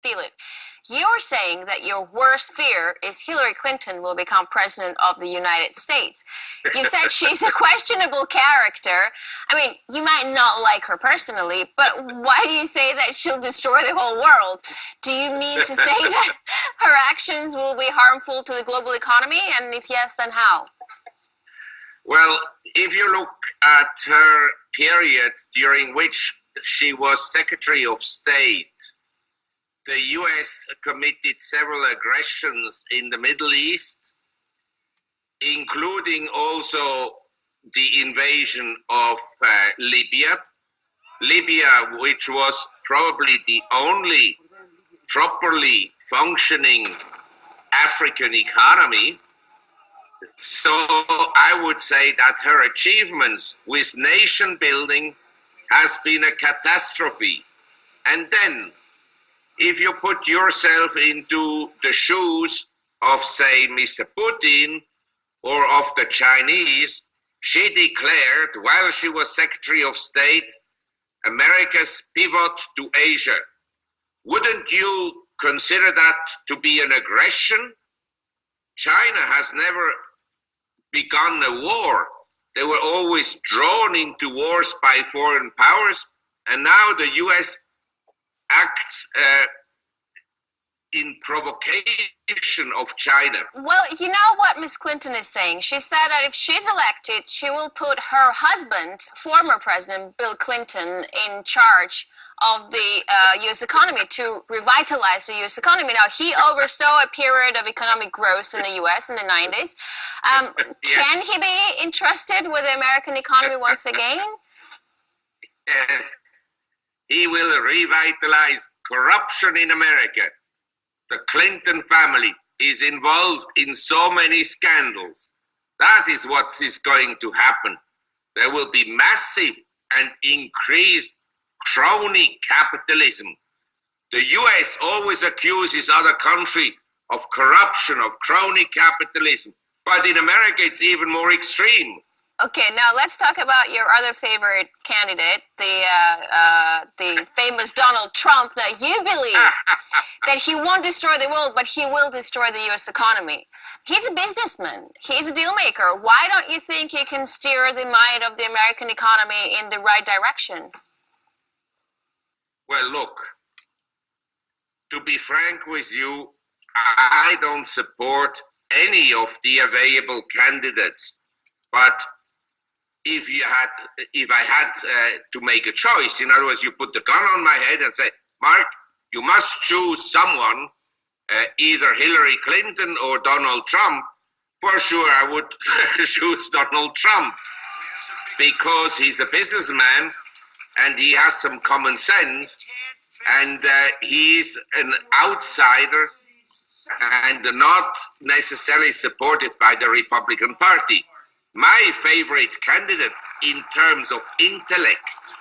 feel it. You're saying that your worst fear is Hillary Clinton will become president of the United States. You said she's a questionable character. I mean, you might not like her personally, but why do you say that she'll destroy the whole world? Do you mean to say that her actions will be harmful to the global economy? And if yes, then how? Well, if you look at her period during which she was Secretary of State, the US committed several aggressions in the Middle East, including also the invasion of Libya. Libya, which was probably the only properly functioning African economy. So I would say that her achievements with nation building has been a catastrophe. And then, if you put yourself into the shoes of, say, Mr. Putin or of the Chinese, she declared, while she was Secretary of State, America's pivot to Asia. Wouldn't you consider that to be an aggression? China has never begun a war. They were always drawn into wars by foreign powers, and now the US acts in provocation of China. Well, you know what Ms. Clinton is saying? She said that if she's elected, she will put her husband, former President Bill Clinton, in charge of the U.S. economy to revitalize the U.S. economy. Now, he oversaw a period of economic growth in the U.S. in the 90s. Yes. Can he be entrusted with the American economy once again? Yes. He will revitalize corruption in America. The Clinton family is involved in so many scandals. That is what is going to happen. There will be massive and increased crony capitalism. The US always accuses other countries of corruption, of crony capitalism. But in America, it's even more extreme. Okay, now let's talk about your other favorite candidate, the famous Donald Trump. Now, you believe that he won't destroy the world, but he will destroy the U.S. economy. He's a businessman. He's a deal maker. Why don't you think he can steer the might of the American economy in the right direction? Well, look, to be frank with you, I don't support any of the available candidates. But if I had to make a choice, in other words, you put the gun on my head and say, Mark, you must choose someone, either Hillary Clinton or Donald Trump, for sure I would choose Donald Trump because he's a businessman and he has some common sense and he's an outsider and not necessarily supported by the Republican Party. My favorite candidate in terms of intellect,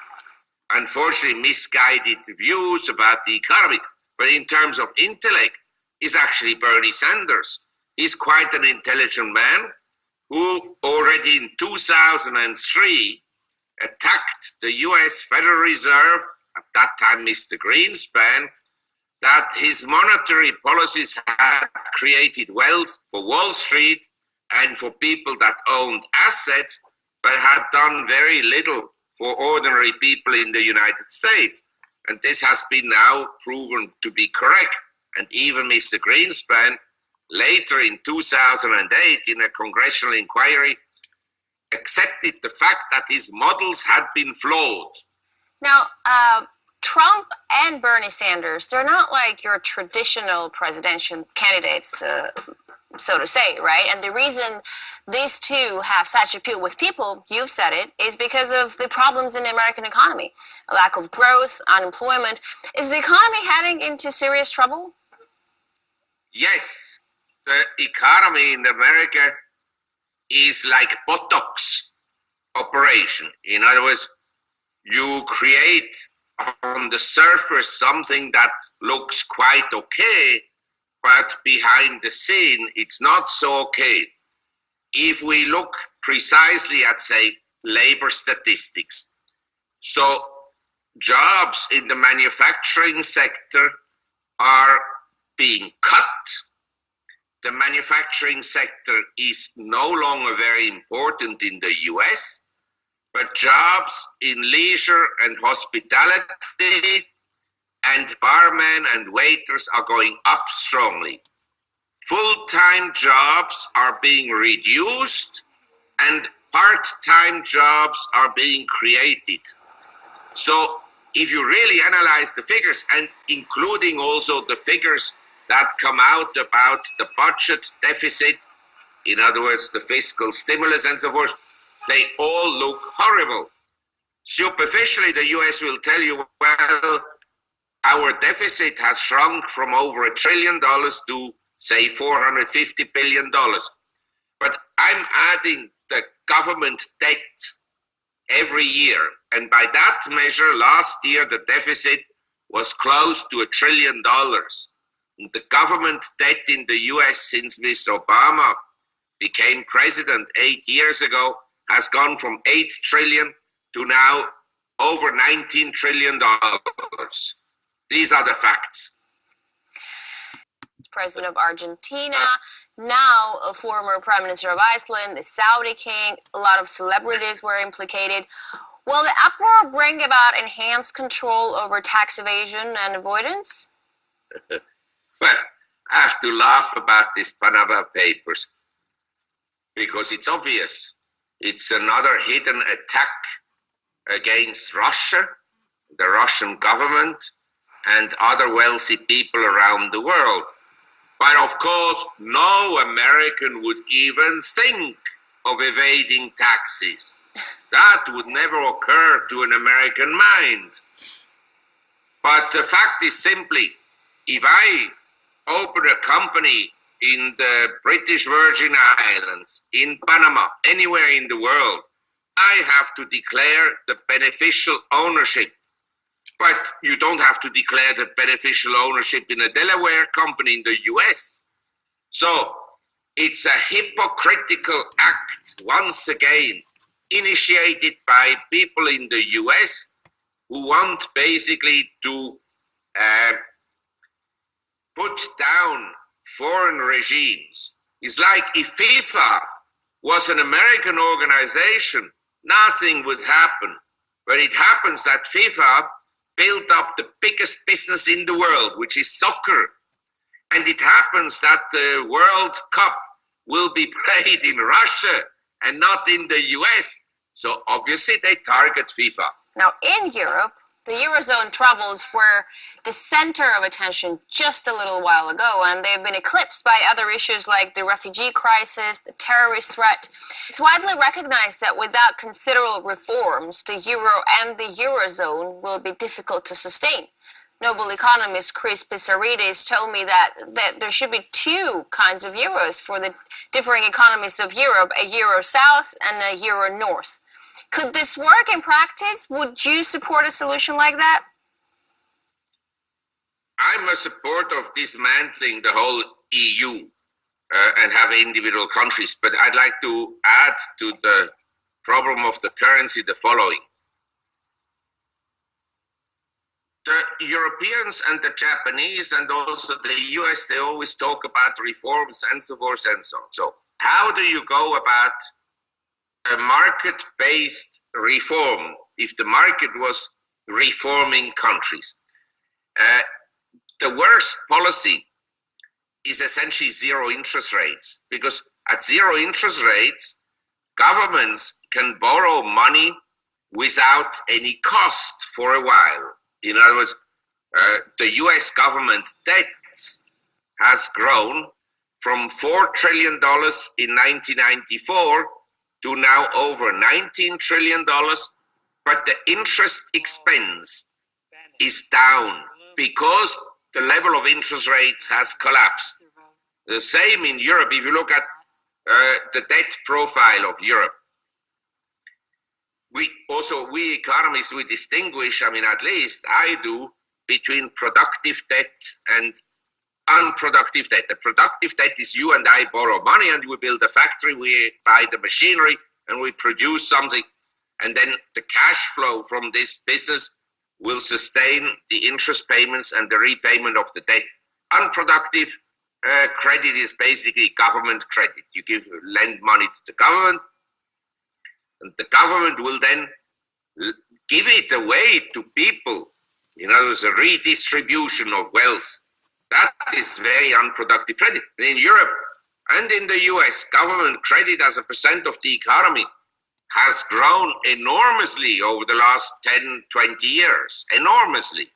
unfortunately misguided views about the economy, but in terms of intellect, is actually Bernie Sanders. He's quite an intelligent man who already in 2003 attacked the US Federal Reserve, at that time Mr. Greenspan, that his monetary policies had created wealth for Wall Street and for people that owned assets, but had done very little for ordinary people in the United States. And this has been now proven to be correct. And even Mr. Greenspan, later in 2008, in a congressional inquiry, accepted the fact that his models had been flawed. Now, Trump and Bernie Sanders, they're not like your traditional presidential candidates, so to say, right? And the reason these two have such appeal with people, you've said it, is because of the problems in the American economy. A lack of growth, unemployment. Is the economy heading into serious trouble? Yes. The economy in America is like Botox operation. In other words, you create on the surface something that looks quite okay, but behind the scene, it's not so okay. If we look precisely at, say, labor statistics, so jobs in the manufacturing sector are being cut. The manufacturing sector is no longer very important in the US, but jobs in leisure and hospitality and barmen and waiters are going up strongly. Full-time jobs are being reduced and part-time jobs are being created. So if you really analyze the figures, and including also the figures that come out about the budget deficit, in other words, the fiscal stimulus and so forth, they all look horrible. Superficially, the US will tell you, well, our deficit has shrunk from over $1 trillion to, say, $450 billion. But I'm adding the government debt every year. And by that measure, last year, the deficit was close to $1 trillion. The government debt in the US since Miss Obama became president 8 years ago has gone from 8 trillion to now over $19 trillion. These are the facts. President of Argentina, now a former Prime Minister of Iceland, the Saudi king, a lot of celebrities were implicated. Will the uproar bring about enhanced control over tax evasion and avoidance? Well, I have to laugh about these Panama Papers because it's obvious. It's another hidden attack against Russia, the Russian government, and other wealthy people around the world. But of course, no American would even think of evading taxes. That would never occur to an American mind. But the fact is simply, if I open a company in the British Virgin Islands, in Panama, anywhere in the world, I have to declare the beneficial ownership. But you don't have to declare the beneficial ownership in a Delaware company in the US. So it's a hypocritical act, once again, initiated by people in the US who want basically to put down foreign regimes. It's like if FIFA was an American organization, nothing would happen. But it happens that FIFA built up the biggest business in the world, which is soccer. And it happens that the World Cup will be played in Russia and not in the US. So obviously they target FIFA. Now in Europe, the Eurozone troubles were the center of attention just a little while ago, and they've been eclipsed by other issues like the refugee crisis, the terrorist threat. It's widely recognized that without considerable reforms, the euro and the Eurozone will be difficult to sustain. Nobel economist Chris Pissarides told me that there should be two kinds of euros for the differing economies of Europe, a euro south and a euro north. Could this work in practice? Would you support a solution like that? I'm a supporter of dismantling the whole EU and have individual countries, but I'd like to add to the problem of the currency the following. The Europeans and the Japanese and also the US, they always talk about reforms and so forth and so on. So how do you go about a market-based reform if the market was reforming countries? The worst policy is essentially zero interest rates, because at zero interest rates, governments can borrow money without any cost for a while. In other words, the US government debt has grown from $4 trillion in 1994 to now over $19 trillion, but the interest expense is down because the level of interest rates has collapsed. The same in Europe. If you look at the debt profile of Europe, we economists, we distinguish, at least I do, between productive debt and unproductive debt. The productive debt is you and I borrow money and we build a factory, we buy the machinery and we produce something, and then the cash flow from this business will sustain the interest payments and the repayment of the debt. unproductive credit is basically government credit. You lend money to the government, and the government will then give it away to people. There's a redistribution of wealth. That is very unproductive credit. In Europe and in the US, government credit as a percent of the economy has grown enormously over the last 10, 20 years. Enormously.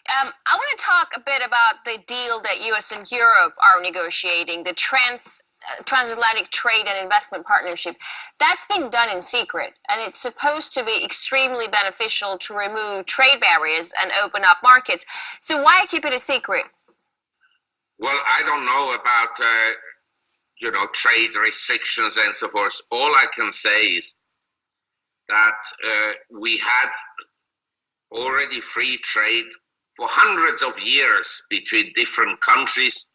I want to talk a bit about the deal that US and Europe are negotiating, the transatlantic trade and investment partnership. That's being done in secret, and it's supposed to be extremely beneficial to remove trade barriers and open up markets. So why keep it a secret? Well, I don't know about trade restrictions and so forth. All I can say is that we had already free trade for hundreds of years between different countries,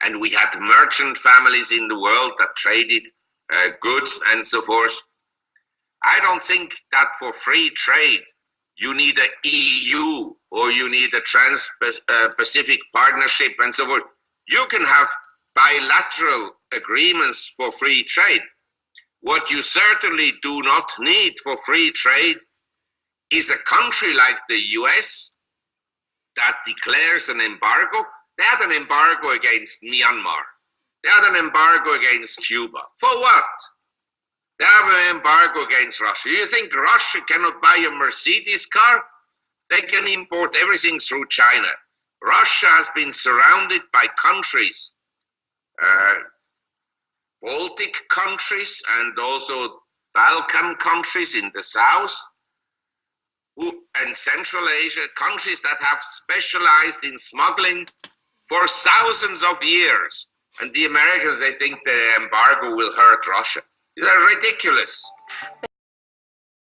and we had merchant families in the world that traded goods and so forth. I don't think that for free trade you need an EU or you need a Trans-Pacific Partnership and so forth. You can have bilateral agreements for free trade. What you certainly do not need for free trade is a country like the US that declares an embargo. They had an embargo against Myanmar. They had an embargo against Cuba. For what? They have an embargo against Russia. You think Russia cannot buy a Mercedes car? They can import everything through China. Russia has been surrounded by countries, Baltic countries and also Balkan countries in the south, and Central Asia, countries that have specialized in smuggling for thousands of years. And the Americans, they think the embargo will hurt Russia. They're ridiculous.